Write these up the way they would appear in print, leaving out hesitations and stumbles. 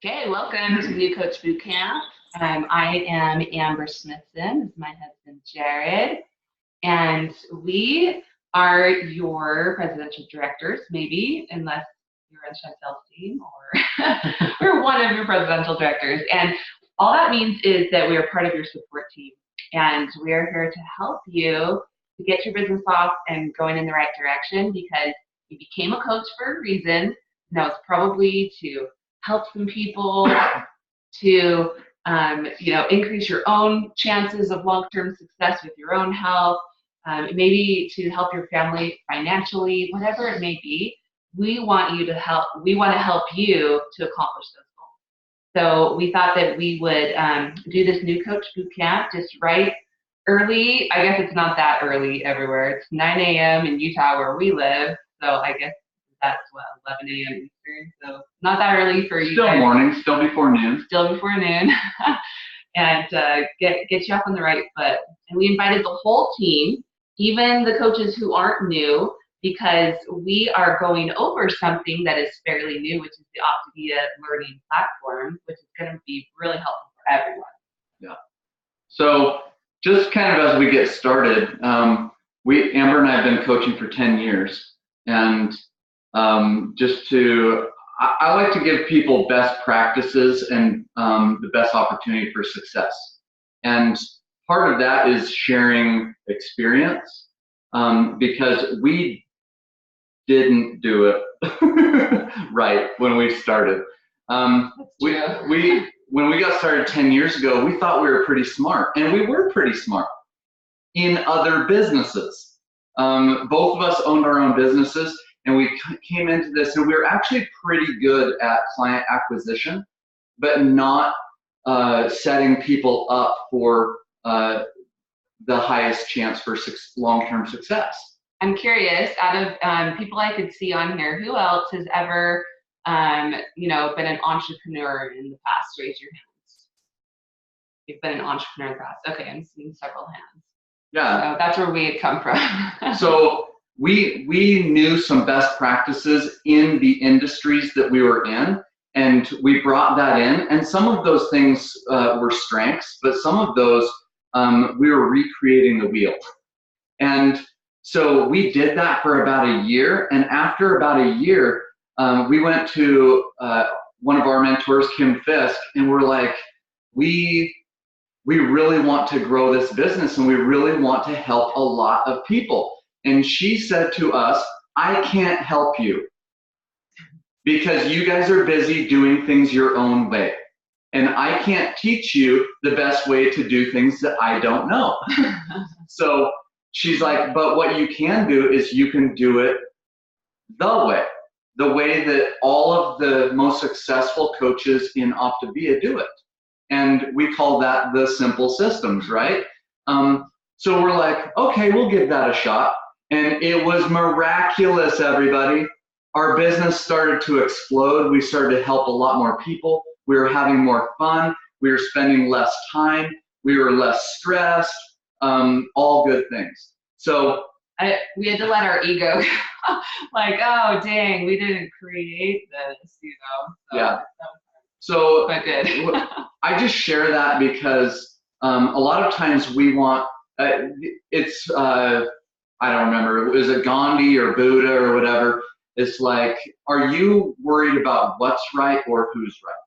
Okay, welcome to New Coach Bootcamp. I am Amber Smithson. This is my husband, Jared. And we are your presidential directors, maybe, unless you're on Chantel's team or we're one of your presidential directors. And all that means is that we are part of your support team. And we are here to help you to get your business off and going in the right direction because you became a coach for a reason. Now it's probably to help some people, to increase your own chances of long-term success with your own health, maybe to help your family financially, whatever it may be. We want you to help. We want to help you to accomplish those goals. So we thought that we would do this New Coach Bootcamp just right early. I guess it's not that early everywhere. It's 9 a.m. in Utah where we live. So I guess that's what, 11 a.m. Eastern. So not that early for you. Still morning, still before noon. Still before noon. And get you up on the right foot. And we invited the whole team, even the coaches who aren't new, because we are going over something that is fairly new, which is the Optavia learning platform, which is going to be really helpful for everyone. Yeah. So just kind of as we get started, Amber and I have been coaching for 10 years. And I like to give people best practices and the best opportunity for success. And part of that is sharing experience because we didn't do it right when we started. When we got started 10 years ago, we thought we were pretty smart, and we were pretty smart in other businesses. Both of us owned our own businesses. And we came into this, and we were actually pretty good at client acquisition, but not setting people up for the highest chance for long-term success. I'm curious, out of people I could see on here, who else has ever, been an entrepreneur in the past? Raise your hands. You've been an entrepreneur in the past. Okay, I'm seeing several hands. Yeah. So that's where we had come from. So we knew some best practices in the industries that we were in, and we brought that in. And some of those things were strengths, but some of those we were recreating the wheel. And so we did that for about a year. And after about a year, we went to one of our mentors, Kim Fisk, and we're like, we really want to grow this business, and we really want to help a lot of people. And she said to us, I can't help you because you guys are busy doing things your own way. And I can't teach you the best way to do things that I don't know. So she's like, but what you can do is you can do it the way that all of the most successful coaches in Optavia do it. And we call that the simple systems, right? So we're like, okay, we'll give that a shot. And it was miraculous, everybody. Our business started to explode. We started to help a lot more people. We were having more fun. We were spending less time. We were less stressed. All good things. So we had to let our ego like, oh, dang, we didn't create this, So, yeah. So but good. I just share that because a lot of times we want, I don't remember, is it Gandhi or Buddha or whatever? It's like, are you worried about what's right or who's right?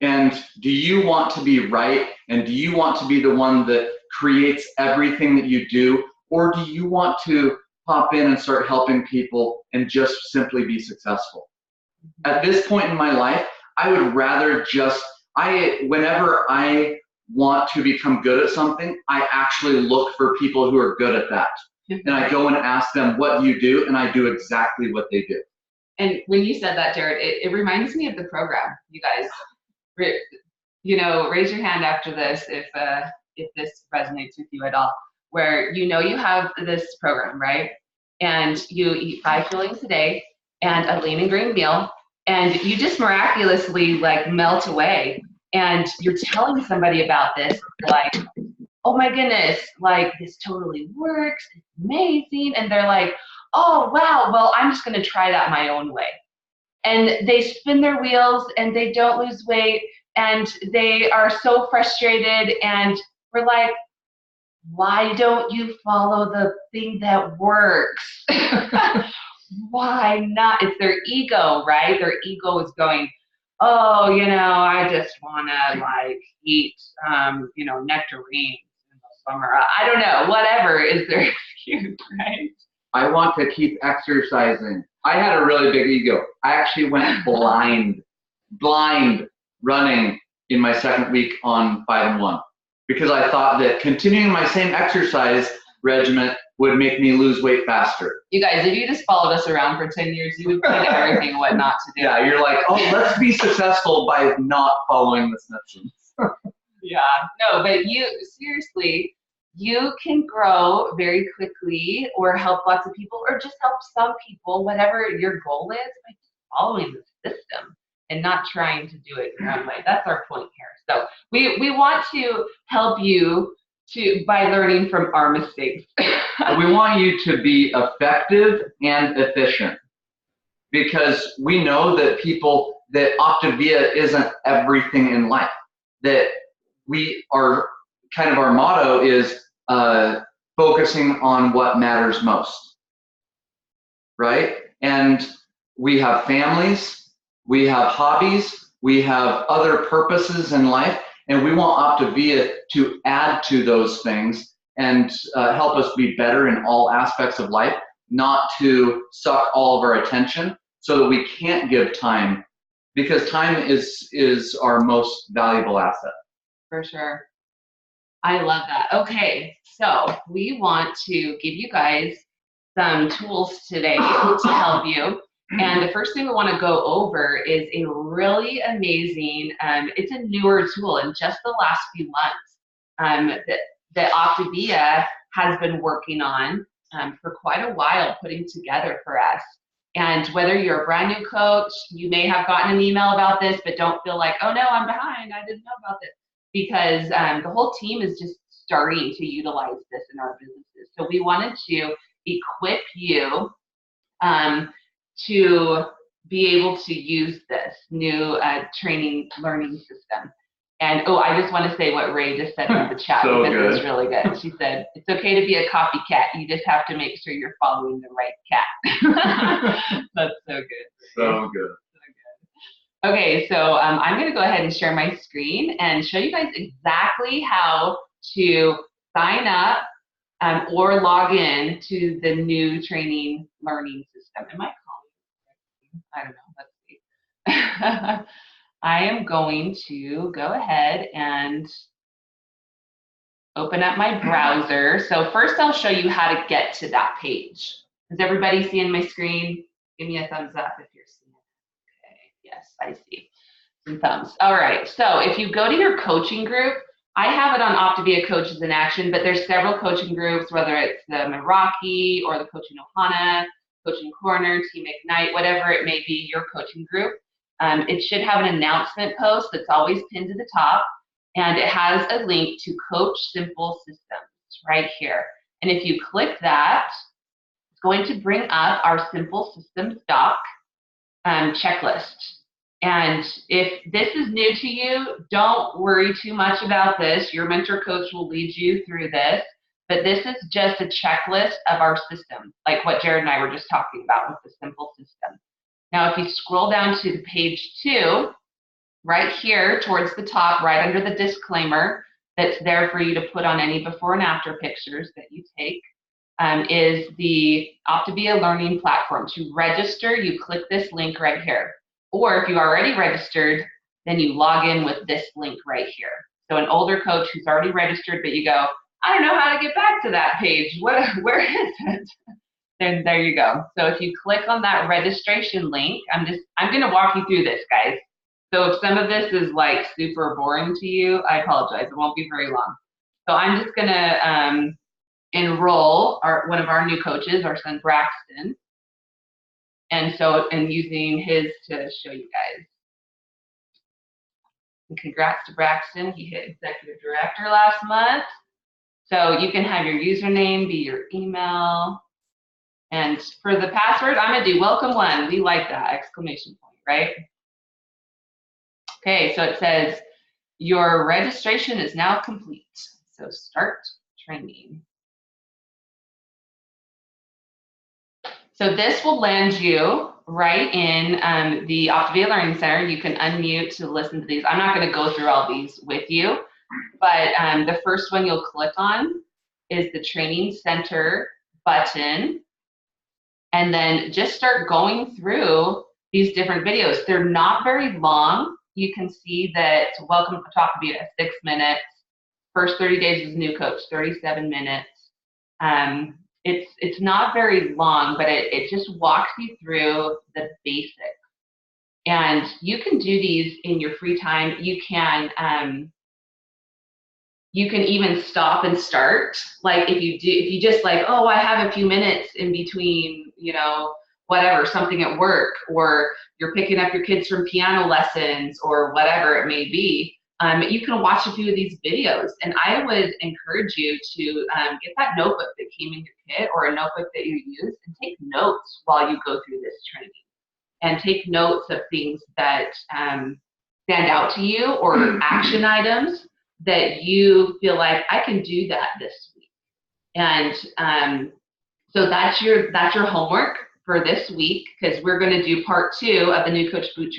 And do you want to be right? And do you want to be the one that creates everything that you do? Or do you want to pop in and start helping people and just simply be successful? At this point in my life, I would rather whenever I want to become good at something, I actually look for people who are good at that. And I go and ask them, what do you do? And I do exactly what they do. And when you said that, Jared, it reminds me of the program. You guys, raise your hand after this if this resonates with you at all, where you have this program, right? And you eat 5 fillings a day and a lean and green meal, and you just miraculously like melt away. And you're telling somebody about this, like, oh my goodness, like this totally works, it's amazing. And they're like, oh wow, well, I'm just gonna try that my own way. and they spin their wheels and they don't lose weight and they are so frustrated, and we're like, why don't you follow the thing that works? Why not? It's their ego, right? Their ego is going, oh, I just want to like eat, nectarines in the summer. I don't know, whatever is their excuse, right? I want to keep exercising. I had a really big ego. I actually went blind running in my second week on 5 and 1 because I thought that continuing my same exercise regimen would make me lose weight faster. You guys, if you just followed us around for 10 years, you would find everything what not to do. Yeah, you're like, oh, let's be successful by not following the Smithsons. Yeah, no, but seriously, you can grow very quickly or help lots of people or just help some people, whatever your goal is, by following the system and not trying to do it your own way. That's our point here. So we want to help you by learning from our mistakes. We want you to be effective and efficient because we know that Optavia isn't everything in life. That our motto is focusing on what matters most, right? And we have families, we have hobbies, we have other purposes in life, and we want Optavia to add to those things and help us be better in all aspects of life, not to suck all of our attention so that we can't give time, because time is our most valuable asset. For sure. I love that. Okay, so we want to give you guys some tools today to help you. And the first thing we want to go over is a really amazing, it's a newer tool in just the last few months that Optavia has been working on for quite a while, putting together for us. And whether you're a brand new coach, you may have gotten an email about this, but don't feel like, oh no, I'm behind, I didn't know about this. Because the whole team is just starting to utilize this in our businesses. So we wanted to equip you to be able to use this new training learning system. And I just want to say what Ray just said in the chat So because good. it was really good. She said, it's okay to be a copycat. You just have to make sure you're following the right cat. That's so good. So good. Okay, so I'm going to go ahead and share my screen and show you guys exactly how to sign up or log in to the new training learning system. Am I calling? I don't know. Let's see. I am going to go ahead and open up my browser. So first I'll show you how to get to that page. Is everybody seeing my screen? Give me a thumbs up if you're seeing it. Okay, yes, I see. Some thumbs. All right, so if you go to your coaching group, I have it on Optavia Coaches in Action, but there's several coaching groups, whether it's the Meraki or the Coaching Ohana, Coaching Corner, Team Ignite, whatever it may be, your coaching group. It should have an announcement post that's always pinned to the top, and it has a link to Coach Simple Systems right here. And if you click that, it's going to bring up our Simple Systems doc checklist. And if this is new to you, don't worry too much about this. Your mentor coach will lead you through this. But this is just a checklist of our system, like what Jared and I were just talking about with the Simple System. Now, if you scroll down to page 2, right here towards the top, right under the disclaimer that's there for you to put on any before and after pictures that you take, is the Optavia Learning Platform. To register, you click this link right here. Or if you already registered, then you log in with this link right here. So an older coach who's already registered, but you go, I don't know how to get back to that page. Where is it? Then there you go. So if you click on that registration link, I'm going to walk you through this, guys. So if some of this is like super boring to you, I apologize. It won't be very long. So I'm just going to enroll one of our new coaches, our son Braxton. And using his to show you guys. And congrats to Braxton. He hit executive director last month. So you can have your username be your email. And for the password, I'm going to do welcome one. We like that, exclamation point, right? Okay, so it says your registration is now complete. So start training. So this will land you right in the Optavia Learning Center. You can unmute to listen to these. I'm not going to go through all these with you, but the first one you'll click on is the Training Center button, and then just start going through these different videos. They're not very long. You can see that Welcome to Optavia, 6 minutes. First 30 days as a new coach, 37 minutes. It's not very long, but it just walks you through the basics. And you can do these in your free time. You can even stop and start. Like if you just like, oh, I have a few minutes in between, you know, whatever, something at work, or you're picking up your kids from piano lessons or whatever it may be. You can watch a few of these videos, and I would encourage you to get that notebook that came in your kit or a notebook that you use and take notes while you go through this training, and take notes of things that stand out to you or action items that you feel like I can do that this week. And so that's your homework for this week, because we're going to do part 2 of the New Coach Boot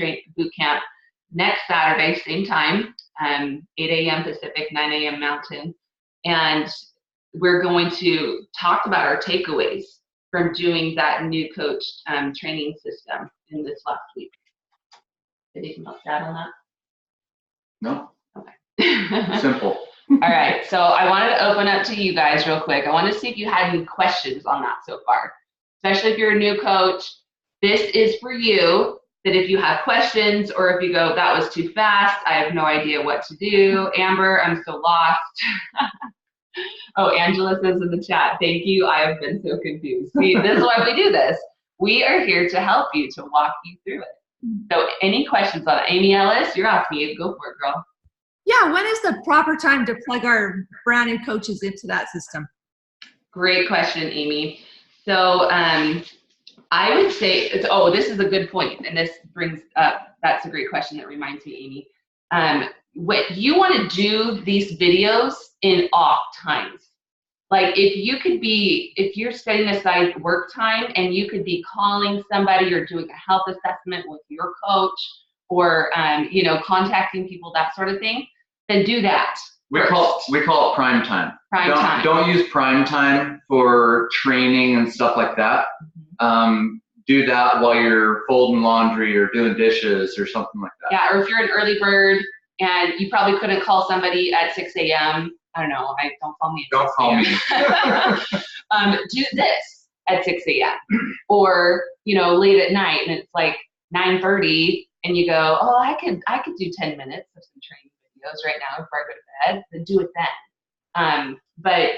Camp next Saturday, same time, 8 a.m. Pacific, 9 a.m. Mountain. And we're going to talk about our takeaways from doing that New Coach training system in this last week. Anything else to add on that? No. Okay. Simple. All right, so I wanted to open up to you guys real quick. I wanted to see if you had any questions on that so far, especially if you're a new coach. This is for you, that if you have questions or if you go, that was too fast, I have no idea what to do. Amber, I'm so lost. Oh, Angela says in the chat, thank you, I have been so confused. See, this is why we do this. We are here to help you, to walk you through it. So any questions on it? Amy Ellis, you're asking me. Go for it, girl. Yeah, when is the proper time to plug our brand new coaches into that system? Great question, Amy. So I would say, this is a good point, and this brings up, that's a great question that reminds me, Amy. What you want to do these videos in off times. Like if you're setting aside work time and you could be calling somebody or doing a health assessment with your coach, or contacting people, that sort of thing, then do that. We call it prime time. Don't use prime time for training and stuff like that. Do that while you're folding laundry or doing dishes or something like that. Yeah, or if you're an early bird and you probably couldn't call somebody at 6 a.m. I don't know. Don't call me. Don't call me. Do this at 6 a.m. or late at night, and it's like 9:30, and you go, oh, I could do 10 minutes of some training videos right now before I go to bed. Then do it then. But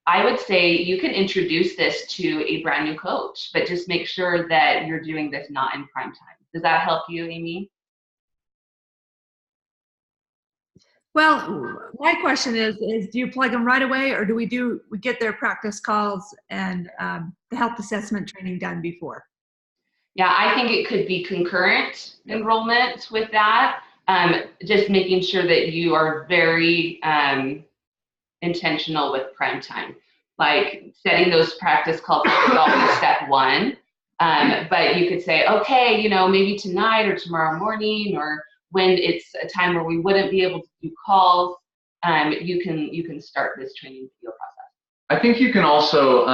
I would say you can introduce this to a brand new coach, but just make sure that you're doing this not in prime time. Does that help you, Amy? Well, my question is do you plug them right away, or do we get their practice calls and the health assessment training done before? Yeah, I think it could be concurrent enrollment with that. Just making sure that you are very intentional with prime time, like setting those practice calls is always step 1. But you could say, okay, maybe tonight or tomorrow morning, or when it's a time where we wouldn't be able to do calls, you can start this training video process. I think you can also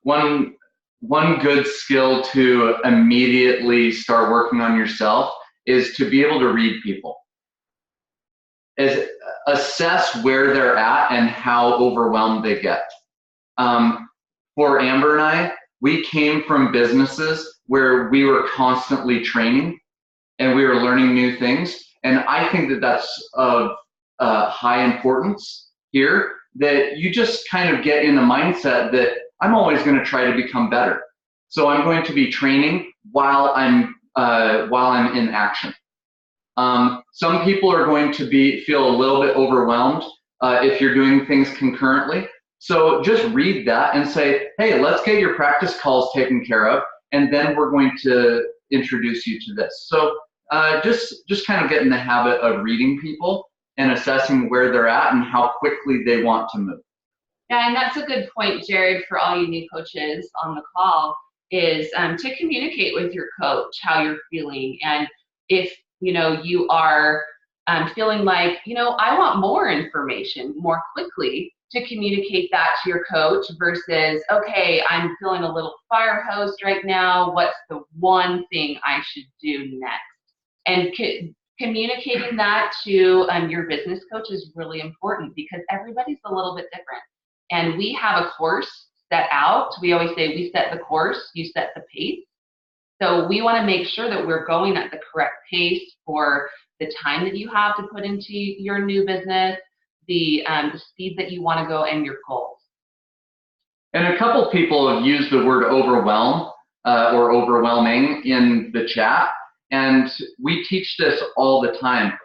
one good skill to immediately start working on yourself is to be able to read people. Assess where they're at and how overwhelmed they get. For Amber and I, we came from businesses where we were constantly training and we were learning new things. And I think that that's of high importance here, that you just kind of get in the mindset that I'm always going to try to become better. So I'm going to be training while I'm in action. Some people are going to feel a little bit overwhelmed if you're doing things concurrently. So just read that and say, hey, let's get your practice calls taken care of, and then we're going to introduce you to this. So just kind of get in the habit of reading people and assessing where they're at and how quickly they want to move. Yeah, and that's a good point, Jared, for all you new coaches on the call, is to communicate with your coach how you're feeling. And if, you are feeling like, I want more information more quickly, to communicate that to your coach versus, okay, I'm feeling a little fire hosed right now. What's the one thing I should do next? And communicating that to your business coach is really important, because everybody's a little bit different. And we have a course set out. We always say we set the course, you set the pace. So we want to make sure that we're going at the correct pace for the time that you have to put into your new business, the speed that you want to go, and your goals. And a couple people have used the word overwhelm or overwhelming in the chat. And we teach this all the time.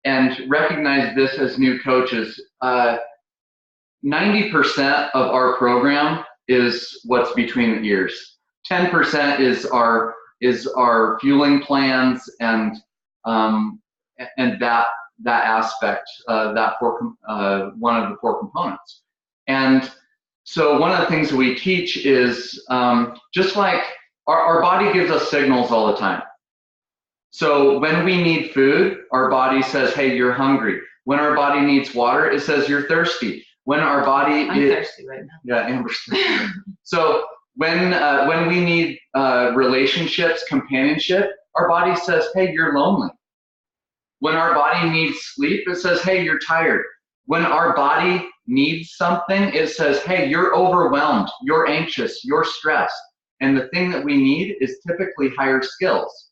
And recognize this as new coaches. 90% of our program is what's between the ears. 10% is our fueling plans and that aspect, one of the 4 components. And so one of the things that we teach is just like our body gives us signals all the time. So when we need food, our body says, hey, you're hungry. When our body needs water, it says you're thirsty. When our body I'm thirsty right now. Yeah, Amber's thirsty. So when we need relationships, companionship, our body says, hey, you're lonely. When our body needs sleep, it says, hey, you're tired. When our body needs something, it says, hey, you're overwhelmed, you're anxious, you're stressed. And the thing that we need is typically higher skills.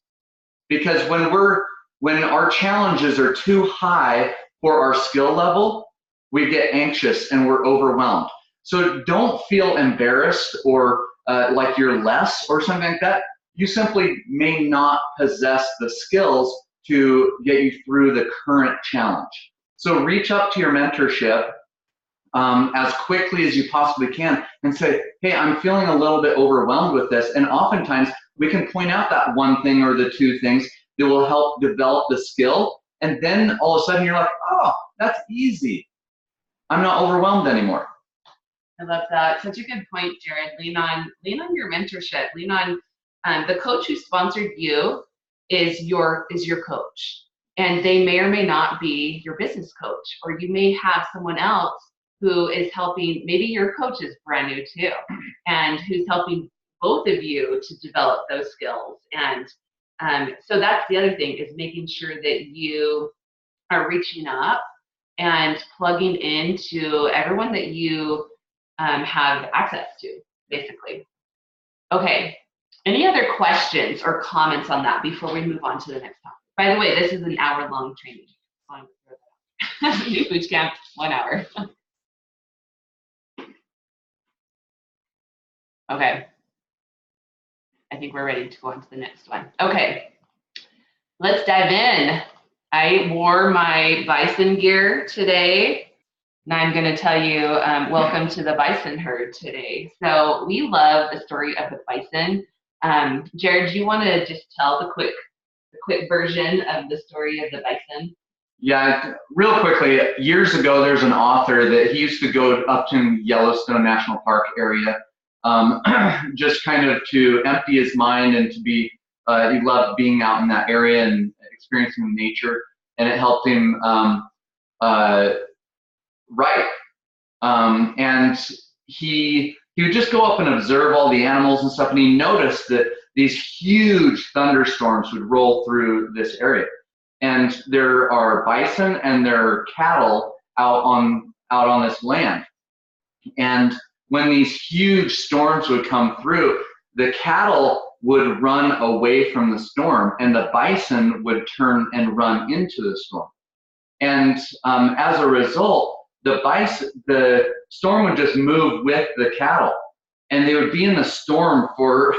Because when our challenges are too high for our skill level, we get anxious and we're overwhelmed. So don't feel embarrassed or like you're less or something like that. You simply may not possess the skills to get you through the current challenge. So reach up to your mentorship as quickly as you possibly can and say, hey, I'm feeling a little bit overwhelmed with this. And oftentimes we can point out that one thing or the 2 things that will help develop the skill. And then all of a sudden you're like, oh, that's easy. I'm not overwhelmed anymore. I love that. Such a good point, Jared. Lean on your mentorship. Lean on the coach who sponsored you is your coach. And they may or may not be your business coach, or you may have someone else who is helping. Maybe your coach is brand new too, and who's helping both of you to develop those skills. And so that's the other thing, is making sure that you are reaching up and plugging into everyone that you have access to, basically. Okay, any other questions or comments on that before we move on to the next topic? By the way, this is an hour-long training. New boot camp, 1 hour. Okay, I think we're ready to go on to the next one. Okay, let's dive in. I wore my bison gear today, and I'm going to tell you, welcome to the bison herd today. So we love the story of the bison. Jared, do you want to just tell the quick version of the story of the bison? Yeah, real quickly, years ago, there's an author that he used to go up to Yellowstone National Park area, just kind of to empty his mind and to be, he loved being out in that area and experiencing nature, and it helped him write. And he would just go up and observe all the animals and stuff, and he noticed that these huge thunderstorms would roll through this area. And there are bison and there are cattle out on this land. And when these huge storms would come through, the cattle would run away from the storm, and the bison would turn and run into the storm. And as a result, the storm would just move with the cattle, and they would be in the storm for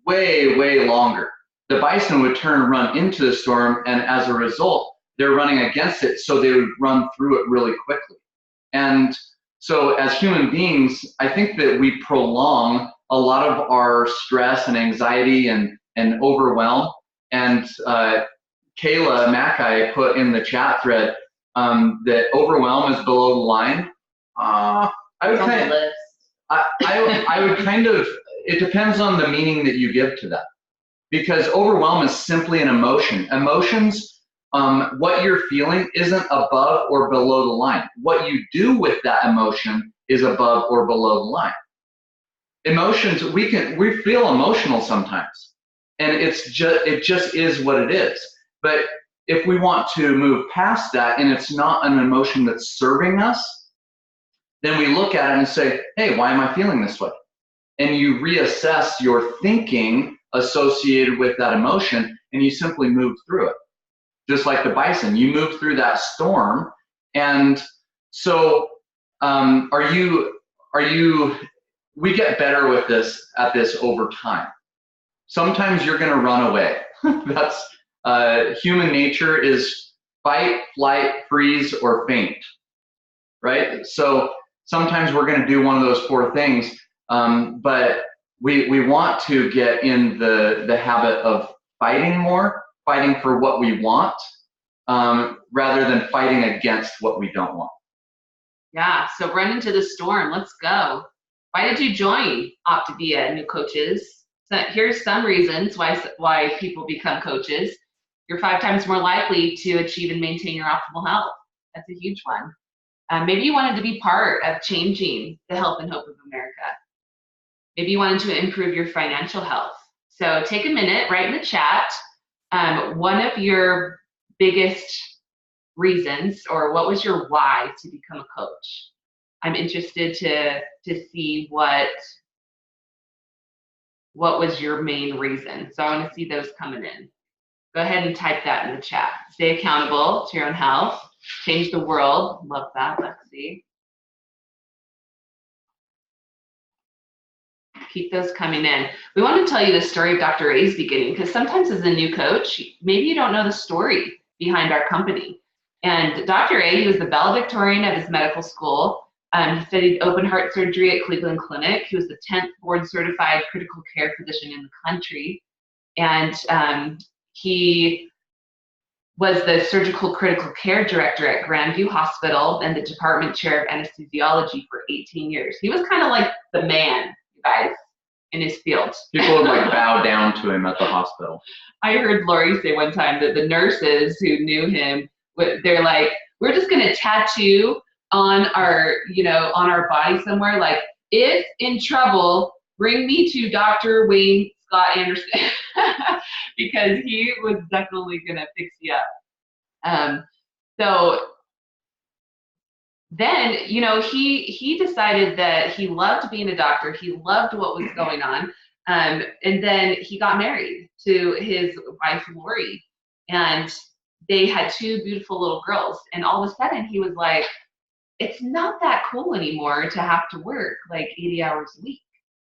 way, way longer. The bison would turn and run into the storm, and as a result, they're running against it, so they would run through it really quickly. And so as human beings, I think that we prolong a lot of our stress and anxiety and and overwhelm. And Kayla Mackay put in the chat thread that overwhelm is below the line. I would kind of, I would kind of, it depends on the meaning that you give to that. Because overwhelm is simply an emotion. Emotions, what you're feeling isn't above or below the line. What you do with that emotion is above or below the line. Emotions, we feel emotional sometimes, and it just is what it is. But if we want to move past that and it's not an emotion that's serving us, then we look at it and say, hey, why am I feeling this way? And you reassess your thinking associated with that emotion, and you simply move through it. Just like the bison, you move through that storm. And so we get better with this over time. Sometimes you're going to run away. That's human nature is fight, flight, freeze, or faint, right? So sometimes we're going to do one of those 4 things, but we want to get in the habit of fighting more, fighting for what we want, rather than fighting against what we don't want. Yeah, so run into the storm. Let's go. Why did you join Optavia, new coaches? So here's some reasons why people become coaches. You're 5 times more likely to achieve and maintain your optimal health. That's a huge one. Maybe you wanted to be part of changing the health and hope of America. Maybe you wanted to improve your financial health. So take a minute, write in the chat one of your biggest reasons, or what was your why to become a coach. I'm interested to see what was your main reason. So I want to see those coming in. Go ahead and type that in the chat. Stay accountable to your own health. Change the world. Love that, Lexi. Keep those coming in. We want to tell you the story of Dr. A's beginning, because sometimes as a new coach, maybe you don't know the story behind our company. And Dr. A, he was the valedictorian of his medical school. He studied open heart surgery at Cleveland Clinic. He was the 10th board certified critical care physician in the country. And he was the surgical critical care director at Grandview Hospital and the department chair of anesthesiology for 18 years. He was kind of like the man, you guys, in his field. People would like bow down to him at the hospital. I heard Lori say one time that the nurses who knew him, they're like, we're just going to tattoo on our body somewhere, like, if in trouble, bring me to Dr. Wayne Scott Anderson, because he was definitely going to fix you up. So then, he decided that he loved being a doctor. He loved what was going on. And then he got married to his wife, Lori, and they had 2 beautiful little girls. And all of a sudden he was like, it's not that cool anymore to have to work like 80 hours a week.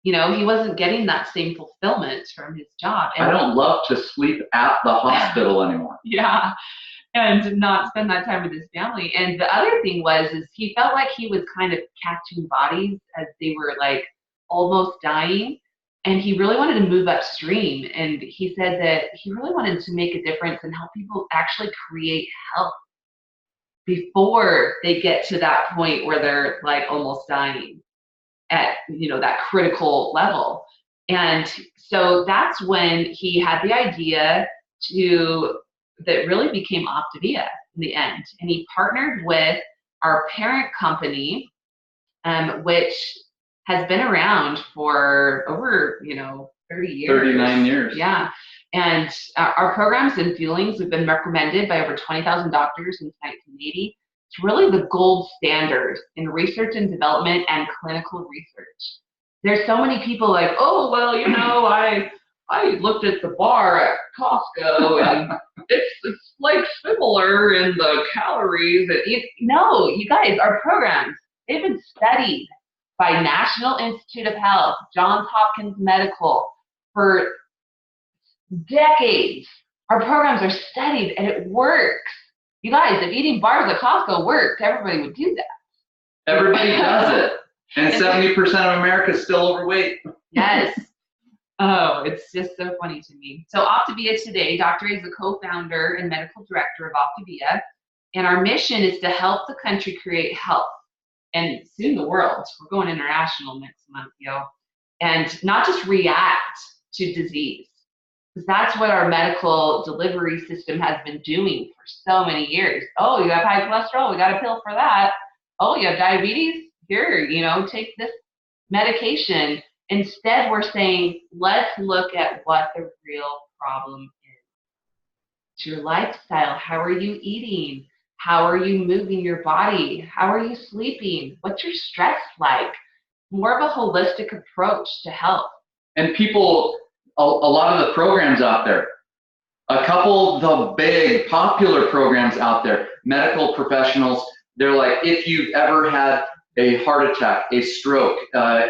He wasn't getting that same fulfillment from his job. And I don't love to sleep at the hospital anymore. Yeah, and not spend that time with his family. And the other thing is he felt like he was kind of catching bodies as they were like almost dying. And he really wanted to move upstream. And he said that he really wanted to make a difference and help people actually create health before they get to that point where they're like almost dying at, that critical level. And so that's when he had the idea that really became Optavia in the end. And he partnered with our parent company, which has been around for over, 30 years. 39 years. Yeah. And our programs and feelings have been recommended by over 20,000 doctors since 1980. It's really the gold standard in research and development and clinical research. There's so many people like, oh, well, I looked at the bar at Costco and it's like similar in the calories. No, you guys, our programs, they've been studied by National Institute of Health, Johns Hopkins Medical for decades. Our programs are studied and it works. You guys, if eating bars at Costco worked, everybody would do that. Everybody does it. And 70% of America is still overweight. Yes. Oh, it's just so funny to me. So Optavia today, Dr. A is the co-founder and medical director of Optavia, and our mission is to help the country create health, and soon the world. We're going international next month, and not just react to disease, because that's what our medical delivery system has been doing for so many years. Oh, you have high cholesterol, we got a pill for that. Oh, you have diabetes? Here, take this medication. Instead, we're saying, let's look at what the real problem is. It's your lifestyle. How are you eating? How are you moving your body? How are you sleeping? What's your stress like? More of a holistic approach to health. And people, a lot of the programs out there, a couple of the big popular programs out there, medical professionals, they're like, if you've ever had a heart attack, a stroke,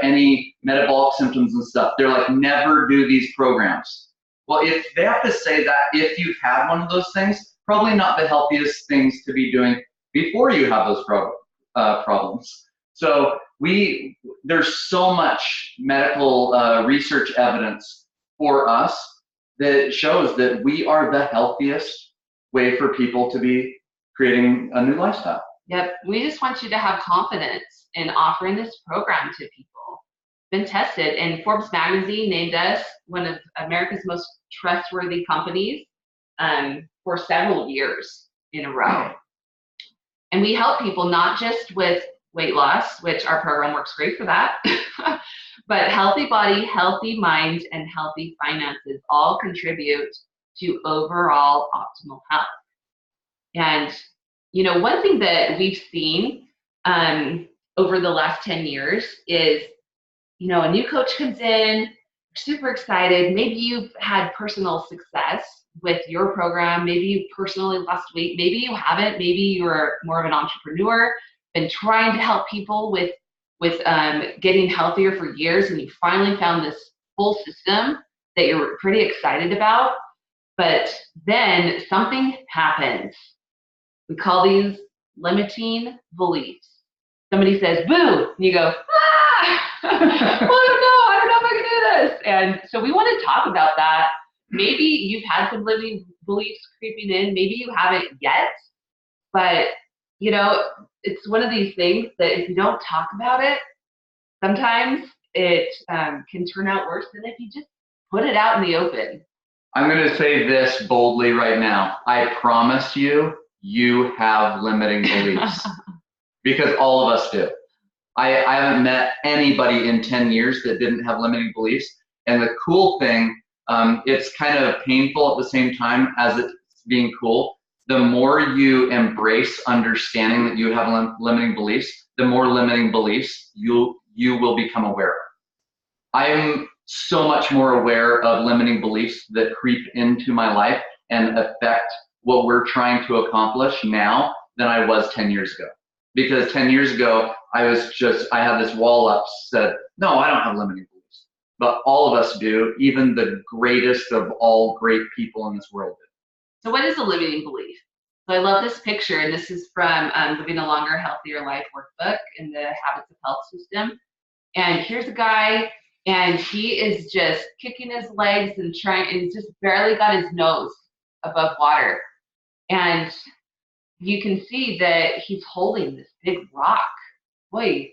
any metabolic symptoms and stuff, they're like, never do these programs. Well, if they have to say that if you've had one of those things, probably not the healthiest things to be doing before you have those problems. So there's so much medical research evidence for us that shows that we are the healthiest way for people to be creating a new lifestyle. Yep, we just want you to have confidence in offering this program to people. Been tested, and Forbes magazine named us one of America's most trustworthy companies for several years in a row. And we help people not just with weight loss, which our program works great for that, but healthy body, healthy mind, and healthy finances all contribute to overall optimal health. And one thing that we've seen over the last 10 years is, a new coach comes in, super excited. Maybe you've had personal success with your program. Maybe you personally lost weight. Maybe you haven't. Maybe you're more of an entrepreneur, been trying to help people with getting healthier for years, and you finally found this full system that you're pretty excited about. But then something happens. We call these limiting beliefs. Somebody says, boo, and you go, well, I don't know if I can do this. And so we want to talk about that. Maybe you've had some limiting beliefs creeping in. Maybe you haven't yet. But, it's one of these things that if you don't talk about it, sometimes it can turn out worse than if you just put it out in the open. I'm going to say this boldly right now. I promise you, you have limiting beliefs. Because all of us do. I haven't met anybody in 10 years that didn't have limiting beliefs. And the cool thing, it's kind of painful at the same time as it's being cool. The more you embrace understanding that you have limiting beliefs, the more limiting beliefs you will become aware of. I am so much more aware of limiting beliefs that creep into my life and affect what we're trying to accomplish now than I was 10 years ago. Because 10 years ago, I had this wall up said, no, I don't have limiting beliefs. But all of us do, even the greatest of all great people in this world do. So what is a limiting belief? So I love this picture, and this is from Living a Longer, Healthier Life workbook in the Habits of Health system. And here's a guy, and he is just kicking his legs and he's just barely got his nose above water. And you can see that he's holding this big rock. Boy,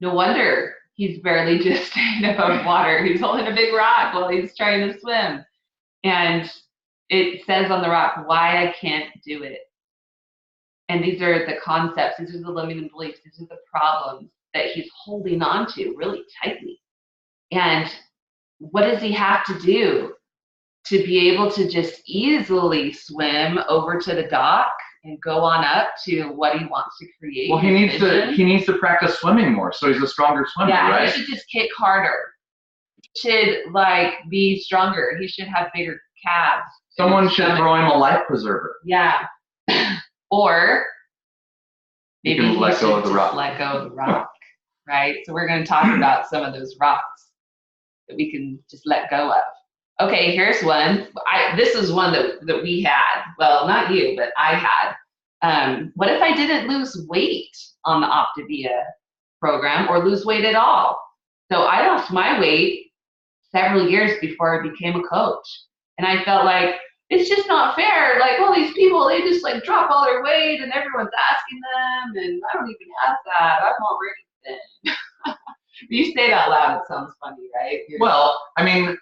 no wonder he's barely just staying above water. He's holding a big rock while he's trying to swim. And it says on the rock, why I can't do it. And these are the concepts, these are the limiting beliefs, these are the problems that he's holding on to really tightly. And what does he have to do to be able to just easily swim over to the dock and go on up to what he wants to create? Well, he needs to practice swimming more, so he's a stronger swimmer, right? Yeah, he should just kick harder. He should be stronger. He should have bigger calves. Someone should throw him a life preserver. Yeah. Or maybe he let go should of the rock. Let go of the rock, right? So we're going to talk about some of those rocks that we can just let go of. Okay, here's one. This is one that we had. Well, not you, but I had. What if I didn't lose weight on the Optavia program or lose weight at all? So I lost my weight several years before I became a coach. And I felt like, it's just not fair. Like, all these people, they just like drop all their weight and everyone's asking them, and I don't even have that. I'm already thin. You say it out loud, it sounds funny, right? Well, I mean,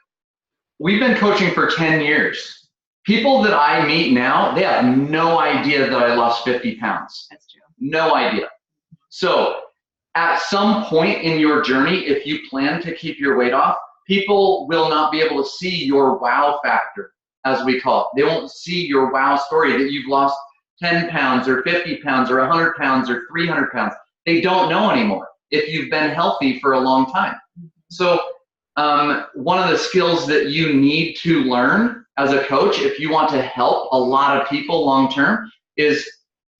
we've been coaching for 10 years. People that I meet now, they have no idea that I lost 50 pounds. That's true. No idea. So at some point in your journey, if you plan to keep your weight off, people will not be able to see your wow factor, as we call it. They won't see your wow story that you've lost 10 pounds or 50 pounds or 100 pounds or 300 pounds. They don't know anymore if you've been healthy for a long time. So one of the skills that you need to learn as a coach, if you want to help a lot of people long term, is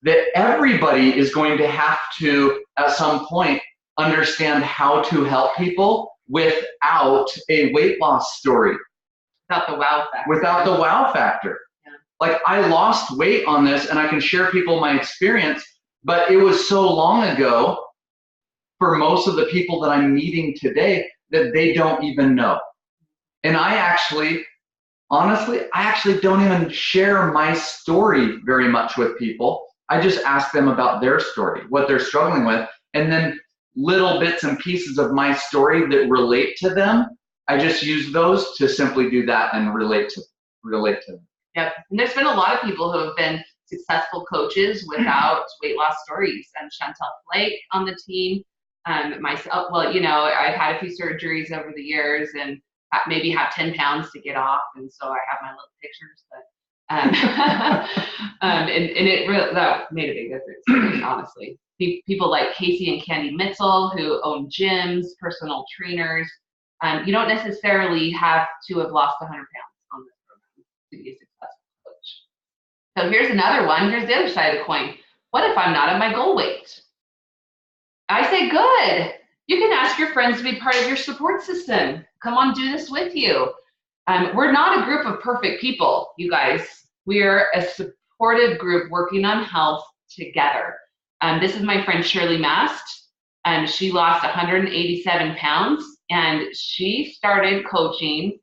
that everybody is going to have to, at some point, understand how to help people without a weight loss story. Without the wow factor. Without the wow factor. Yeah. Like, I lost weight on this, and I can share people my experience, but it was so long ago for most of the people that I'm meeting today that they don't even know. And honestly, I actually don't even share my story very much with people. I just ask them about their story, what they're struggling with, and then little bits and pieces of my story that relate to them, I just use those to simply do that and relate to them. Yep. And there's been a lot of people who have been successful coaches without weight loss stories. Chantel Flake on the team. Myself, well, I've had a few surgeries over the years and maybe have 10 pounds to get off, and so I have my little pictures, but and it really, that made a big difference to me, honestly. People like Casey and Candy Mitzel, who own gyms, personal trainers. You don't necessarily have to have lost 100 pounds on this program to be a successful coach. So here's another one. Here's the other side of the coin. What if I'm not at my goal weight? I say, good. You can ask your friends to be part of your support system. Come on, do this with you. We're not a group of perfect people, you guys. We are a supportive group working on health together. This is my friend Shirley Mast. She lost 187 pounds, and she started coaching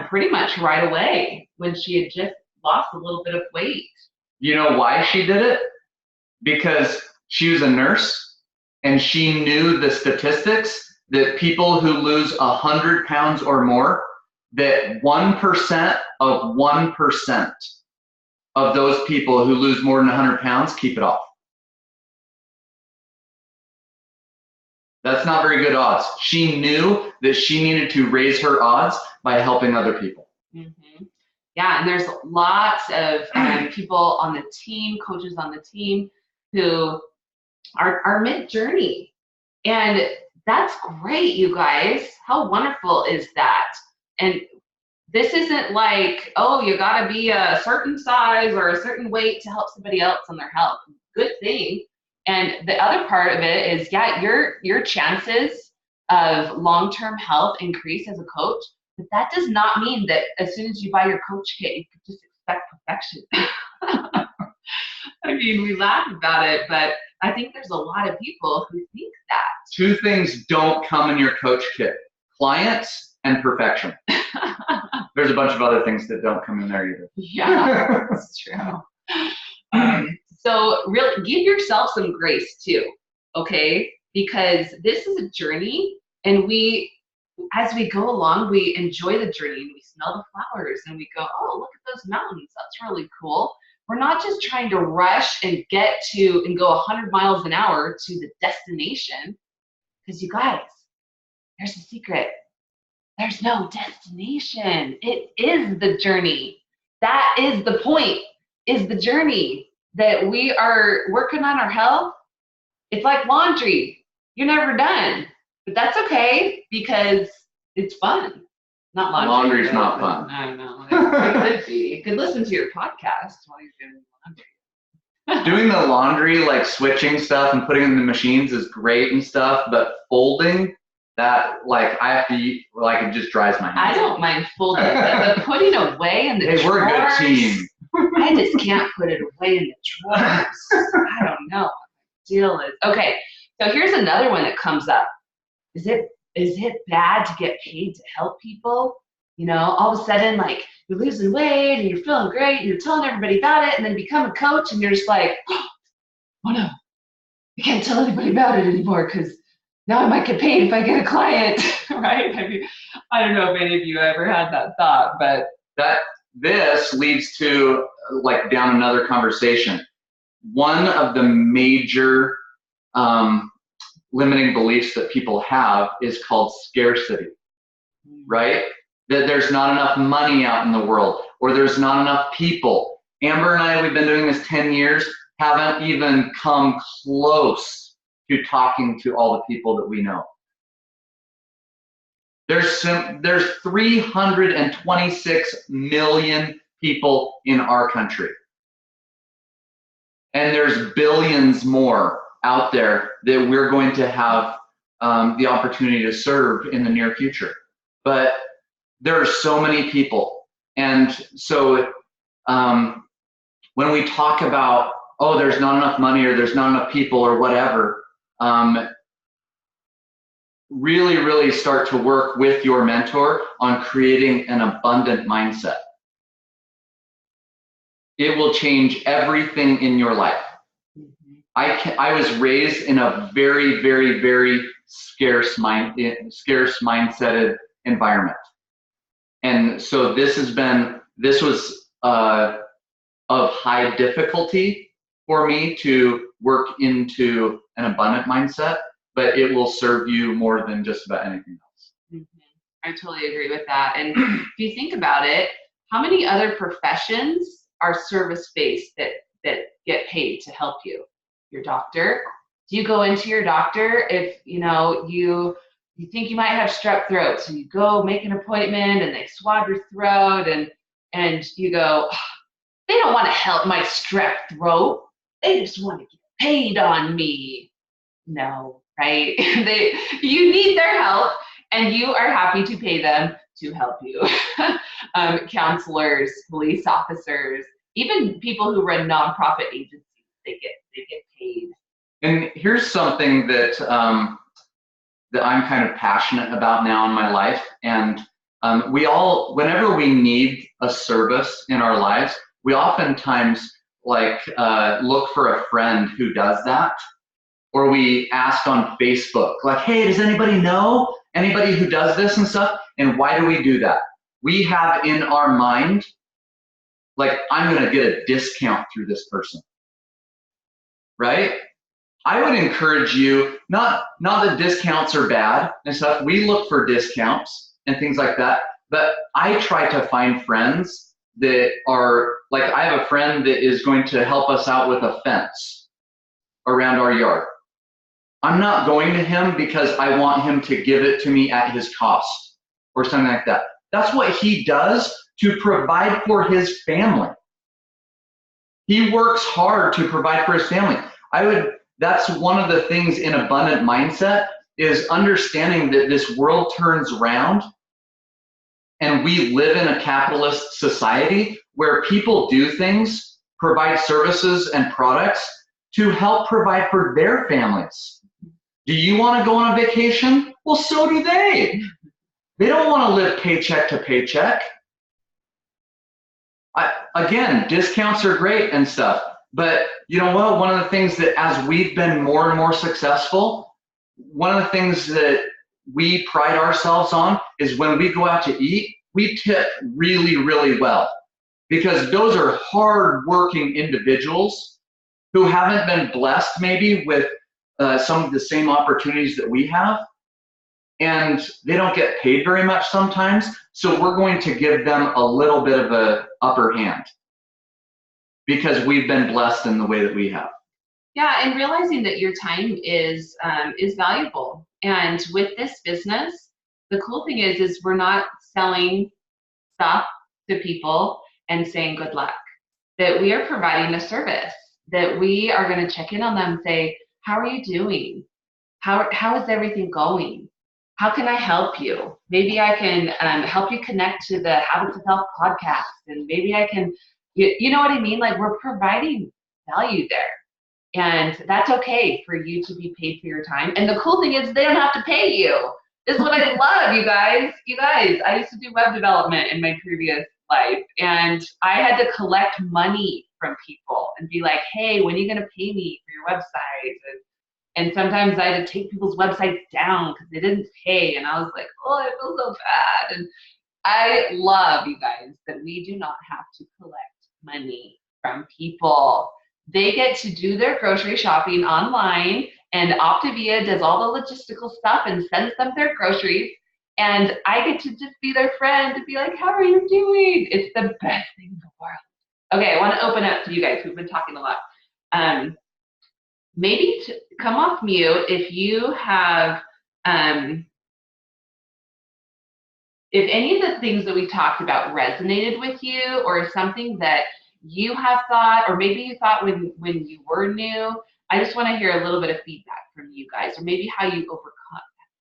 pretty much right away when she had just lost a little bit of weight. You know why she did it? Because she was a nurse, and she knew the statistics that people who lose 100 pounds or more, that 1% of 1% of those people who lose more than 100 pounds keep it off. That's not very good odds. She knew that she needed to raise her odds by helping other people. Mm-hmm. Yeah, and there's lots of people on the team, coaches on the team, who are mid-journey. And that's great, you guys. How wonderful is that? And this isn't like, oh, you got to be a certain size or a certain weight to help somebody else on their health. Good thing. And the other part of it is, yeah, your chances of long-term health increase as a coach, but that does not mean that as soon as you buy your coach kit, you can just expect perfection. I mean, we laugh about it, but I think there's a lot of people who think that. Two things don't come in your coach kit: clients and perfection. There's a bunch of other things that don't come in there either. Yeah, that's true. So really give yourself some grace too, okay? Because this is a journey, and as we go along, we enjoy the journey, and we smell the flowers, and we go, oh, look at those mountains. That's really cool. We're not just trying to rush and get to and go 100 miles an hour to the destination, because you guys, there's a secret. There's no destination. It is the journey. That is the point, is the journey, that we are working on our health. It's like laundry. You're never done, but that's okay because it's fun. Not laundry. Laundry's not fun. I don't know. It could be. You could listen to your podcast while you're doing laundry. Doing the laundry, like switching stuff and putting it in the machines, is great and stuff, but folding, that, like, I have to eat, like, it just dries my hands. I don't mind folding, but the putting away in the drawers. Hey, we're a good team. I just can't put it away in the drawers. I don't know what the deal is. Okay, so here's another one that comes up. Is is it bad to get paid to help people? You know, all of a sudden, like, you're losing weight and you're feeling great and you're telling everybody about it, and then become a coach and you're just like, oh no, I can't tell anybody about it anymore because now I might get paid if I get a client, right? I mean, I don't know if any of you ever had that thought, but this leads to like down another conversation. One of the major limiting beliefs that people have is called scarcity, right? That there's not enough money out in the world, or there's not enough people. Amber and I, we've been doing this 10 years, haven't even come close to talking to all the people that we know. There's 326 million people in our country. And there's billions more out there that we're going to have the opportunity to serve in the near future. But there are so many people. And so when we talk about, oh, there's not enough money or there's not enough people or whatever, really, really start to work with your mentor on creating an abundant mindset. It will change everything in your life. I was raised in a very, very, very scarce mindseted environment. And so this was of high difficulty for me to work into an abundant mindset, but it will serve you more than just about anything else. I totally agree with that. And if you think about it, how many other professions are service-based that get paid to help you? Your doctor. Do you go into your doctor if you think you might have strep throat? So you go make an appointment and they swab your throat and you go, oh, they don't want to help my strep throat. They just want to get paid on me. No, right? You need their help and you are happy to pay them to help you. Counselors, police officers, even people who run nonprofit agencies, they get paid. And here's something that that I'm kind of passionate about now in my life. And whenever we need a service in our lives, we oftentimes look for a friend who does that, or we ask on Facebook, like, hey, does anybody know anybody who does this and stuff? And why do we do that? We have in our mind, like, I'm going to get a discount through this person, right? I would encourage you, not that discounts are bad and stuff. We look for discounts and things like that, but I try to find friends that are, like, I have a friend that is going to help us out with a fence around our yard. I'm not going to him because I want him to give it to me at his cost or something like that. That's what he does to provide for his family. He works hard to provide for his family. That's one of the things in abundant mindset, is understanding that this world turns around and we live in a capitalist society where people do things, provide services and products to help provide for their families. Do you want to go on a vacation? Well, so do they. They don't want to live paycheck to paycheck. Again, discounts are great and stuff, but you know what? One of the things that, as we've been more and more successful, one of the things that we pride ourselves on is when we go out to eat, we tip really, really well, because those are hard-working individuals who haven't been blessed maybe with some of the same opportunities that we have, and they don't get paid very much sometimes, so we're going to give them a little bit of an upper hand because we've been blessed in the way that we have. Yeah, and realizing that your time is valuable. And with this business, the cool thing is we're not selling stuff to people and saying good luck. That we are providing a service, that we are going to check in on them and say, how are you doing? How is everything going? How can I help you? Maybe I can help you connect to the Habits of Health podcast, and maybe I can, you know what I mean? Like, we're providing value there. And that's okay for you to be paid for your time. And the cool thing is they don't have to pay you. is what I love, you guys. You guys, I used to do web development in my previous life, and I had to collect money from people and be like, hey, when are you going to pay me for your website? And sometimes I had to take people's websites down because they didn't pay, and I was like, oh, I feel so bad. And I love, you guys, that we do not have to collect money from people. They get to do their grocery shopping online, and Optavia does all the logistical stuff and sends them their groceries. And I get to just be their friend and be like, how are you doing? It's the best thing in the world. Okay, I want to open up to you guys. We've been talking a lot. Maybe to come off mute if you have, if any of the things that we talked about resonated with you, or something that you have thought, or maybe you thought when you were new. I just want to hear a little bit of feedback from you guys, or maybe how you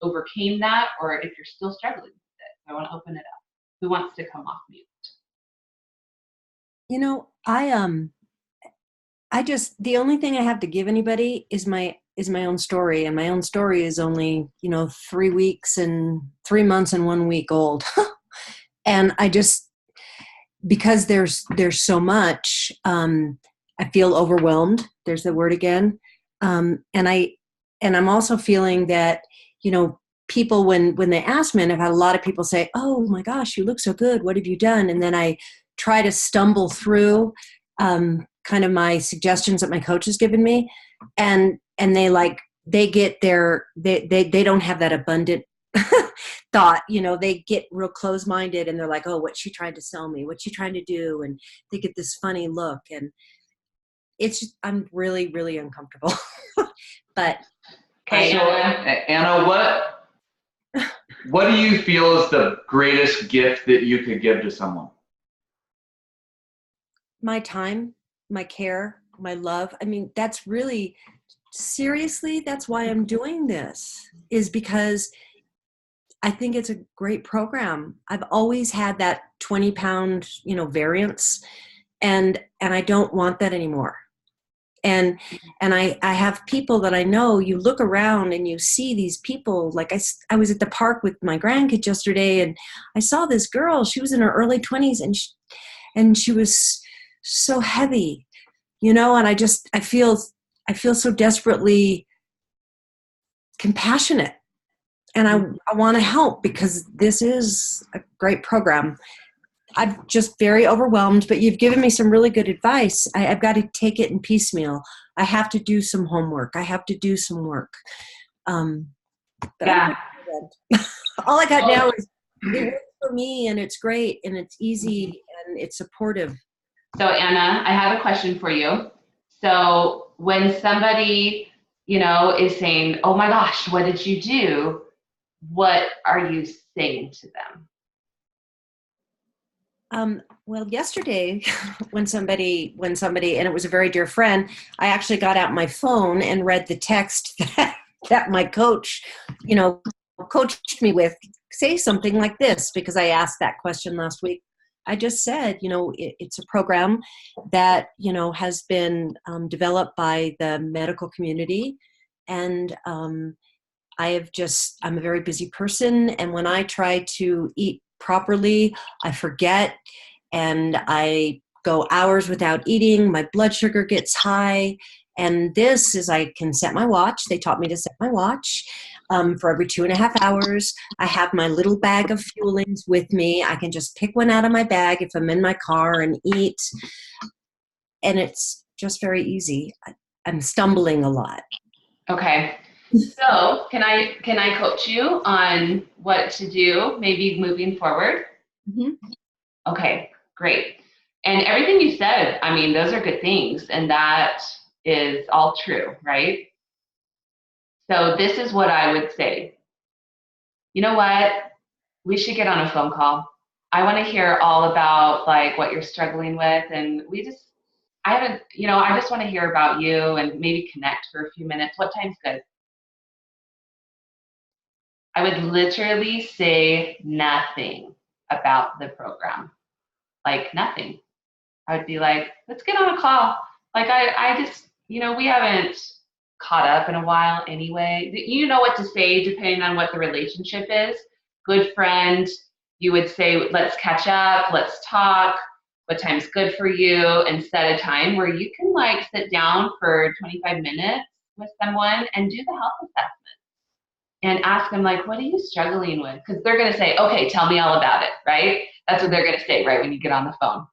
overcame that, or if you're still struggling with it. I want to open it up. Who wants to come off mute? You know, I just, the only thing I have to give anybody is my own story, and my own story is only, 3 weeks and 3 months and 1 week old. And I just, because there's so much, I feel overwhelmed. There's the word again. And I'm also feeling that, people, when they ask me, and I've had a lot of people say, oh my gosh, you look so good. What have you done? And then I try to stumble through, kind of my suggestions that my coach has given me. And they get they don't have that abundant thought, they get real close-minded, and they're like, oh, what's she trying to sell me? What's she trying to do? And they get this funny look, and it's just, I'm really, really uncomfortable. But Okay, so Anna, what do you feel is the greatest gift that you could give to someone? my time, my care, my love. I mean, that's really, seriously, that's why I'm doing this, is because I think it's a great program. I've always had that 20-pound, variance, and I don't want that anymore. And I have people that I know, you look around and you see these people, like I was at the park with my grandkids yesterday, and I saw this girl, she was in her early 20s, and she was so heavy, and I feel so desperately compassionate, and I want to help, because this is a great program. I'm just very overwhelmed, but you've given me some really good advice. I've got to take it in piecemeal. I have to do some homework. I have to do some work. Yeah. All I got now is it works for me, and it's great, and it's easy, and it's supportive. So Anna, I have a question for you. So when somebody, is saying, oh my gosh, what did you do? What are you saying to them? Well, yesterday when somebody, and it was a very dear friend, I actually got out my phone and read the text that my coach, coached me with. Say something like this, because I asked that question last week. I just said, it's a program that, has been developed by the medical community. And I'm a very busy person. And when I try to eat properly, I forget, and I go hours without eating. My blood sugar gets high. And this is, I can set my watch. They taught me to set my watch for every 2.5 hours. I have my little bag of fuelings with me. I can just pick one out of my bag if I'm in my car and eat. And it's just very easy. I'm stumbling a lot. Okay. So can I coach you on what to do, maybe moving forward? Mm-hmm. Okay, great. And everything you said, I mean, those are good things, and that is all true, right? So this is what I would say. You know what? We should get on a phone call. I want to hear all about like what you're struggling with, and I just want to hear about you and maybe connect for a few minutes. What time's good? I would literally say nothing about the program, like nothing. I would be like, let's get on a call. Like I just, we haven't caught up in a while anyway. You know what to say depending on what the relationship is. Good friend, you would say, let's catch up, let's talk, what time's good for you, and set a time where you can like sit down for 25 minutes with someone and do the health assessment and ask them like, what are you struggling with? Because they're going to say, okay, tell me all about it, right? That's what they're going to say, right, when you get on the phone.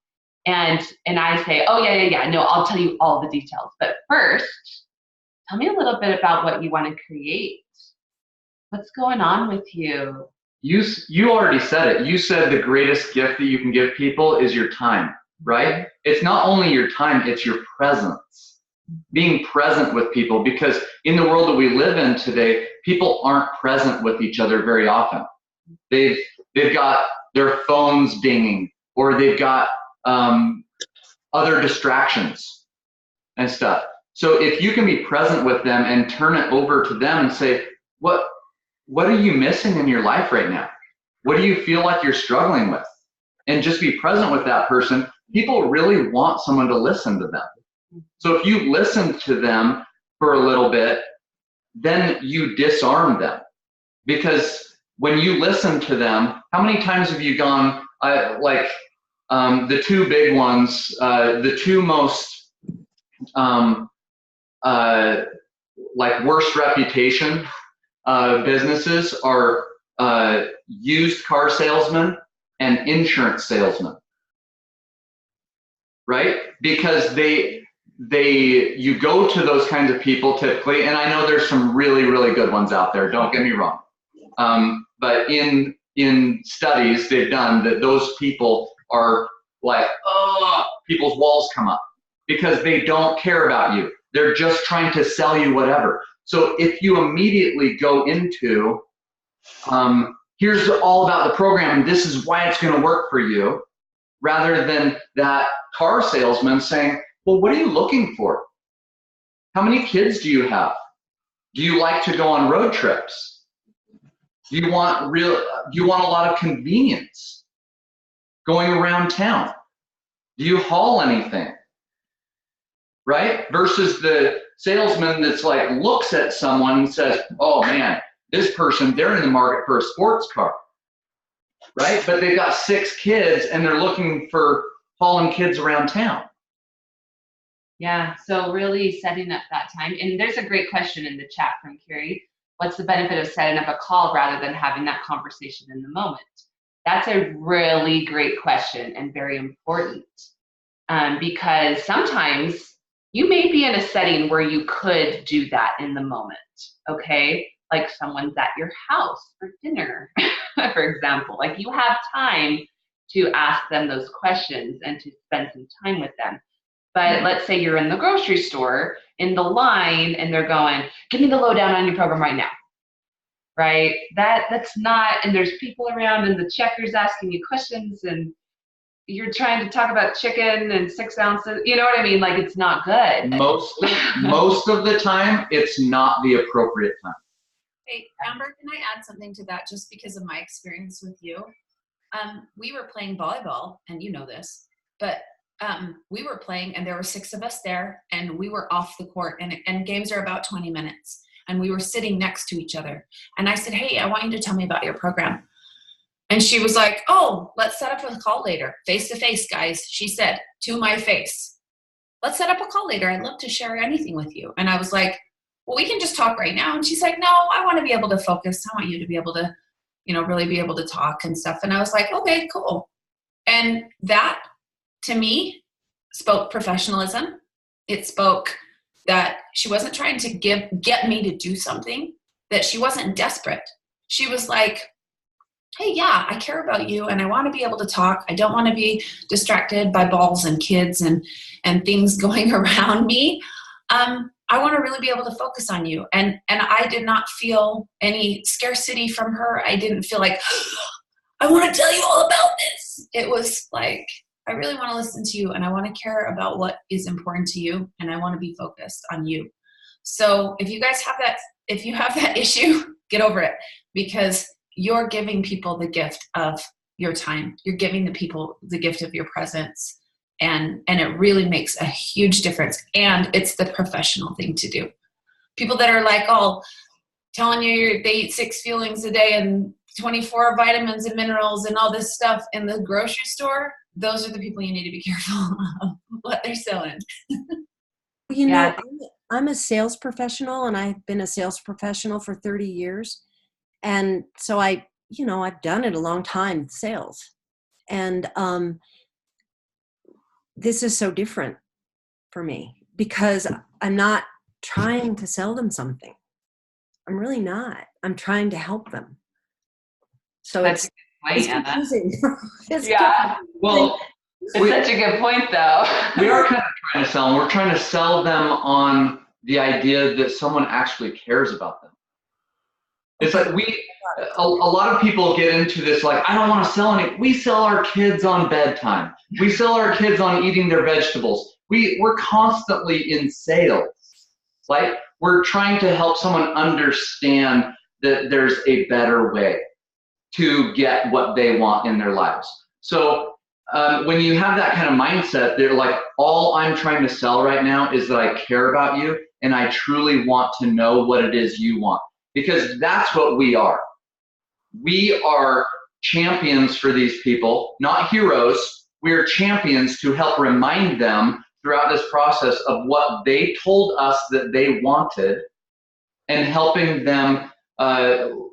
And I say, oh, yeah, no, I'll tell you all the details. But first, tell me a little bit about what you want to create. What's going on with you? You already said it. You said the greatest gift that you can give people is your time, right? It's not only your time, it's your presence. Being present with people, because in the world that we live in today, people aren't present with each other very often. They've got their phones dinging, or they've got other distractions and stuff. So if you can be present with them and turn it over to them and say, what are you missing in your life right now? What do you feel like you're struggling with? And just be present with that person. People really want someone to listen to them. So if you listen to them for a little bit, then you disarm them. Because when you listen to them, how many times have you gone, the two big ones, the two most worst reputation businesses are used car salesmen and insurance salesmen, right? Because you go to those kinds of people typically, and I know there's some really, really good ones out there, don't get me wrong. But in studies they've done that those people are like, oh, people's walls come up because they don't care about you. They're just trying to sell you whatever. So if you immediately go into, here's all about the program, and this is why it's going to work for you, rather than that car salesman saying, well, what are you looking for? How many kids do you have? Do you like to go on road trips? Do you want a lot of convenience going around town? Do you haul anything? Right? Versus the salesman that's like looks at someone and says, oh man, this person, they're in the market for a sports car. Right? But they've got 6 kids and they're looking for hauling kids around town. Yeah, so really setting up that time. And there's a great question in the chat from Carrie. What's the benefit of setting up a call rather than having that conversation in the moment? That's a really great question and very important, because sometimes you may be in a setting where you could do that in the moment, okay? Like someone's at your house for dinner, for example. Like you have time to ask them those questions and to spend some time with them. But let's say you're in the grocery store in the line and they're going, give me the lowdown on your program right now, right? That's not, and there's people around and the checker's asking you questions and you're trying to talk about chicken and 6 ounces, you know what I mean? Like it's not good. Most of the time, it's not the appropriate time. Hey, Amber, can I add something to that just because of my experience with you? We were playing volleyball, and you know this, but we were playing and there were 6 of us there and we were off the court and games are about 20 minutes and we were sitting next to each other. And I said, hey, I want you to tell me about your program. And she was like, oh, let's set up a call later. Face to face, guys. She said to my face, let's set up a call later. I'd love to share anything with you. And I was like, well, we can just talk right now. And she's like, no, I want to be able to focus. I want you to be able to, really be able to talk and stuff. And I was like, okay, cool. And that to me spoke professionalism. It spoke that she wasn't trying to get me to do something, that she wasn't desperate. She was like, hey, yeah, I care about you and I want to be able to talk. I don't want to be distracted by balls and kids and things going around me. I want to really be able to focus on you. And I did not feel any scarcity from her. I didn't feel like, I want to tell you all about this. It was like, I really want to listen to you and I want to care about what is important to you and I want to be focused on you. So if you guys have that issue, get over it, because you're giving people the gift of your time. You're giving the people the gift of your presence. And it really makes a huge difference. And it's the professional thing to do. people that are like, oh, telling you they eat 6 feelings a day and 24 vitamins and minerals and all this stuff in the grocery store, those are the people you need to be careful of what they're selling. You know, I'm a sales professional, and I've been a sales professional for 30 years. And so I've done it a long time, sales. And this is so different for me because I'm not trying to sell them something. I'm really not. I'm trying to help them. So That's it's confusing. Yeah. Well, it's such a good point, though. We are kind of trying to sell them. We're trying to sell them on the idea that someone actually cares about them. It's like a lot of people get into this, like, I don't want to sell any. We sell our kids on bedtime. We sell our kids on eating their vegetables. We're constantly in sales. Like, we're trying to help someone understand that there's a better way to get what they want in their lives. So when you have that kind of mindset, they're like, all I'm trying to sell right now is that I care about you and I truly want to know what it is you want. Because that's what we are. We are champions for these people, not heroes. We are champions to help remind them throughout this process of what they told us that they wanted and helping them move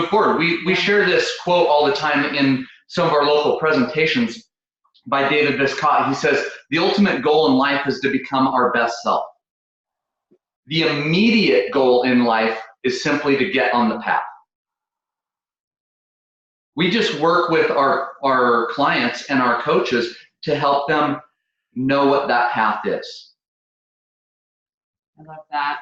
forward. We share this quote all the time in some of our local presentations by David Viscott. He says, the ultimate goal in life is to become our best self. The immediate goal in life is simply to get on the path. We just work with our clients and our coaches to help them know what that path is. I love that.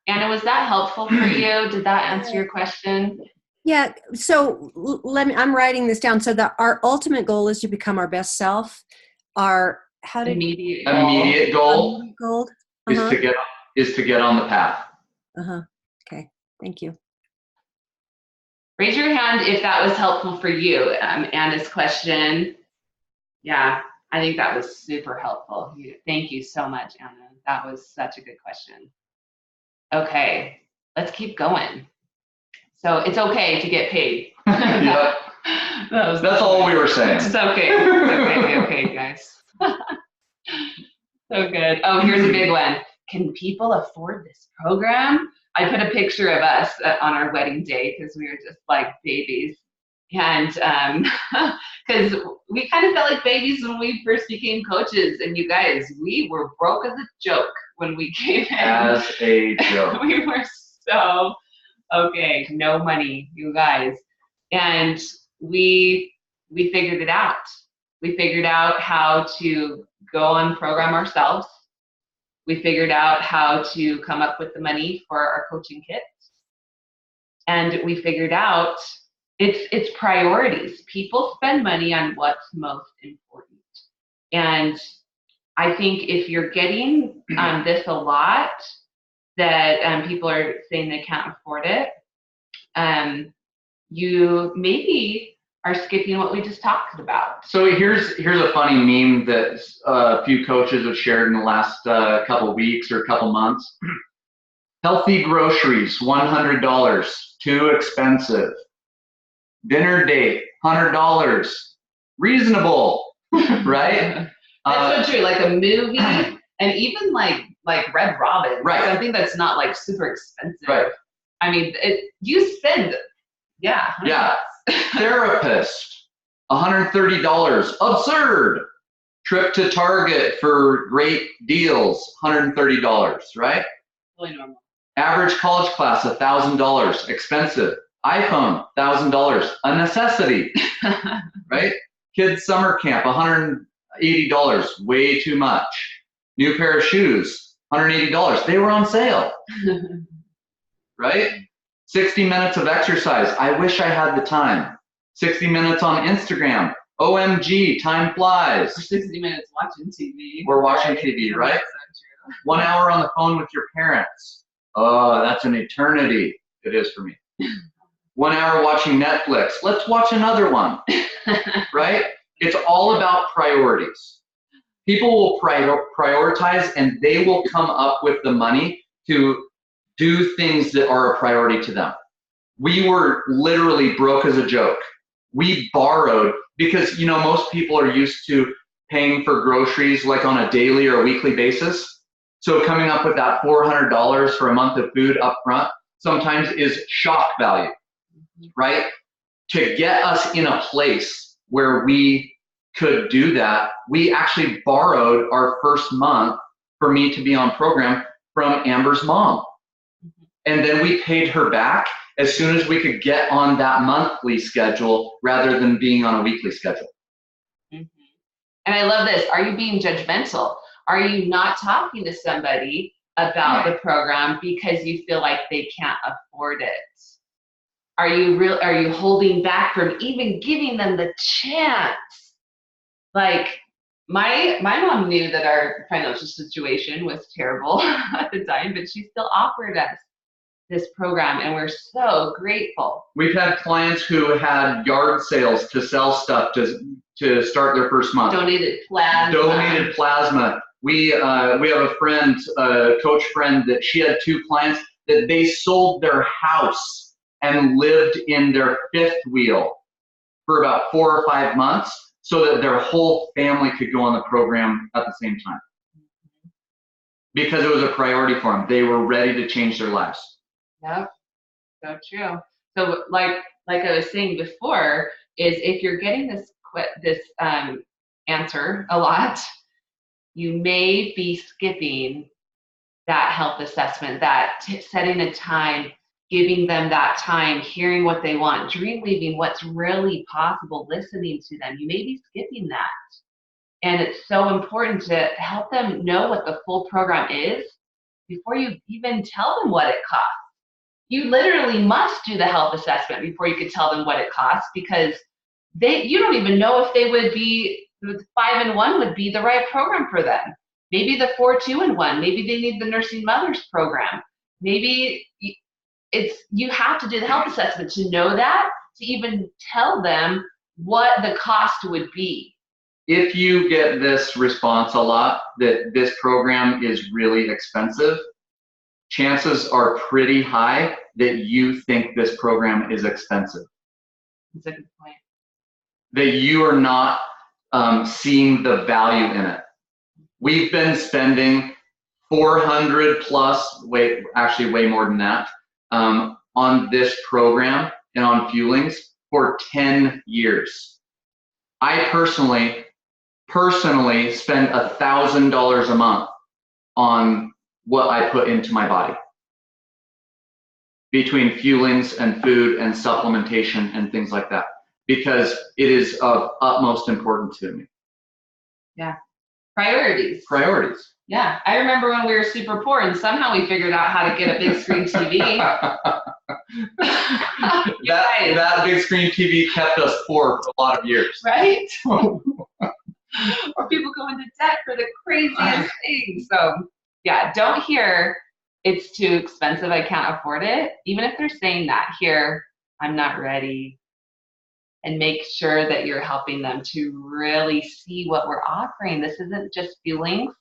Anna, was that helpful for you? Did that answer your question? Yeah. So I'm writing this down. So our ultimate goal is to become our best self. Immediate goal uh-huh. is to get on the path. Okay. Thank you. Raise your hand if that was helpful for you. Anna's question. Yeah, I think that was super helpful. Thank you so much, Anna. That was such a good question. Okay, let's keep going. So it's okay to get paid. Yep. That's all we were saying. It's okay. It's okay, guys. So good. Oh, here's a big one. Can people afford this program? I put a picture of us on our wedding day because we were just like babies. And because we kind of felt like babies when we first became coaches. And you guys, we were broke as a joke when we came in. As a joke. We were so, okay, no money, you guys. And we figured it out. We figured out how to go on program ourselves. We figured out how to come up with the money for our coaching kits. And we figured out it's priorities. People spend money on what's most important. And I think if you're getting this a lot, that people are saying they can't afford it, you maybe are skipping what we just talked about. So here's a funny meme that a few coaches have shared in the last couple of weeks or couple months. Healthy groceries, $100, too expensive. Dinner date, $100, reasonable, right? That's so true. Like a movie, and even like Red Robin, right? Something that's not like super expensive, right? I mean, you spend, yeah. Therapist, $130, absurd. Trip to Target for great deals, $130, right? Totally normal. Average college class, $1,000, expensive. iPhone, $1,000, a necessity, right? Kids summer camp, $180, way too much. New pair of shoes, $180. They were on sale, right? 60 minutes of exercise. I wish I had the time. 60 minutes on Instagram. OMG, time flies. Or 60 minutes watching TV. We're watching TV, right? So 1 hour on the phone with your parents. Oh, that's an eternity. It is for me. 1 hour watching Netflix. Let's watch another one, right? It's all about priorities. People will prioritize and they will come up with the money to do things that are a priority to them. We were literally broke as a joke. We borrowed because, you know, most people are used to paying for groceries like on a daily or a weekly basis. So coming up with that $400 for a month of food up front sometimes is shock value, right? To get us in a place where we could do that, we actually borrowed our first month for me to be on program from Amber's mom. And then we paid her back as soon as we could get on that monthly schedule rather than being on a weekly schedule. And I love this. Are you being judgmental? Are you not talking to somebody about the program because you feel like they can't afford it? Are you holding back from even giving them the chance? Like my mom knew that our financial situation was terrible at the time, but she still offered us this program, and we're so grateful. We've had clients who had yard sales to sell stuff to start their first month. Donated plasma. We have a friend, a coach friend, that she had 2 clients that they sold their house and lived in their 5th wheel for about 4 or 5 months so that their whole family could go on the program at the same time. Because it was a priority for them. They were ready to change their lives. Yep, so true. So like I was saying before, is if you're getting this answer a lot, you may be skipping that health assessment, that setting a time, giving them that time, hearing what they want, dream weaving what's really possible, listening to them. You may be skipping that. And it's so important to help them know what the full program is before you even tell them what it costs. You literally must do the health assessment before you could tell them what it costs, because you don't even know if they would be, the 5-in-1 would be the right program for them. Maybe the 4-2-in-1, maybe they need the Nursing Mothers program. Maybe you have to do the health assessment to know that, to even tell them what the cost would be. If you get this response a lot, that this program is really expensive, chances are pretty high that you think this program is expensive. That's a good point. That you are not seeing the value in it. We've been spending $400 plus, actually way more than that, on this program and on fuelings for 10 years. I personally spend $1,000 a month on what I put into my body between fuelings and food and supplementation and things like that, because it is of utmost importance to me. Yeah. Priorities. Yeah. I remember when we were super poor and somehow we figured out how to get a big screen TV. that big screen TV kept us poor for a lot of years. Right? Or people go into debt for the craziest things. So yeah, don't hear it's too expensive, I can't afford it. Even if they're saying that, here, I'm not ready. And make sure that you're helping them to really see what we're offering. This isn't just feelings.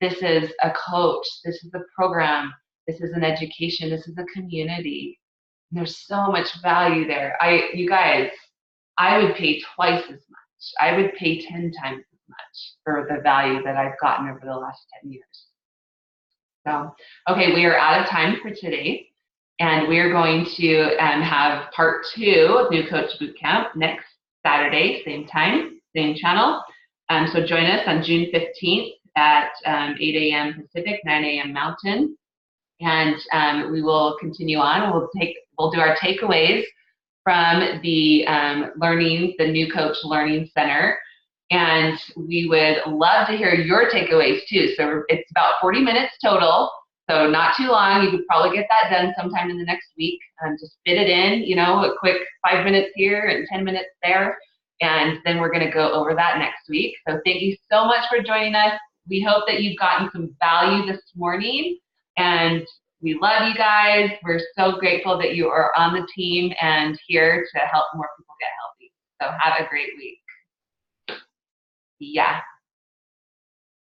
This is a coach. This is a program. This is an education. This is a community. And there's so much value there. You guys, I would pay twice as much. I would pay 10 times as much for the value that I've gotten over the last 10 years. So, okay, we are out of time for today. And we're going to have part 2 of New Coach Bootcamp next Saturday, same time, same channel. So join us on June 15th at 8 a.m. Pacific, 9 a.m. Mountain. And we will continue on. We'll do our takeaways from the the New Coach Learning Center. And we would love to hear your takeaways too. So it's about 40 minutes total. So not too long. You could probably get that done sometime in the next week. Just fit it in, a quick 5 minutes here and 10 minutes there. And then we're going to go over that next week. So thank you so much for joining us. We hope that you've gotten some value this morning. And we love you guys. We're so grateful that you are on the team and here to help more people get healthy. So have a great week. Yeah.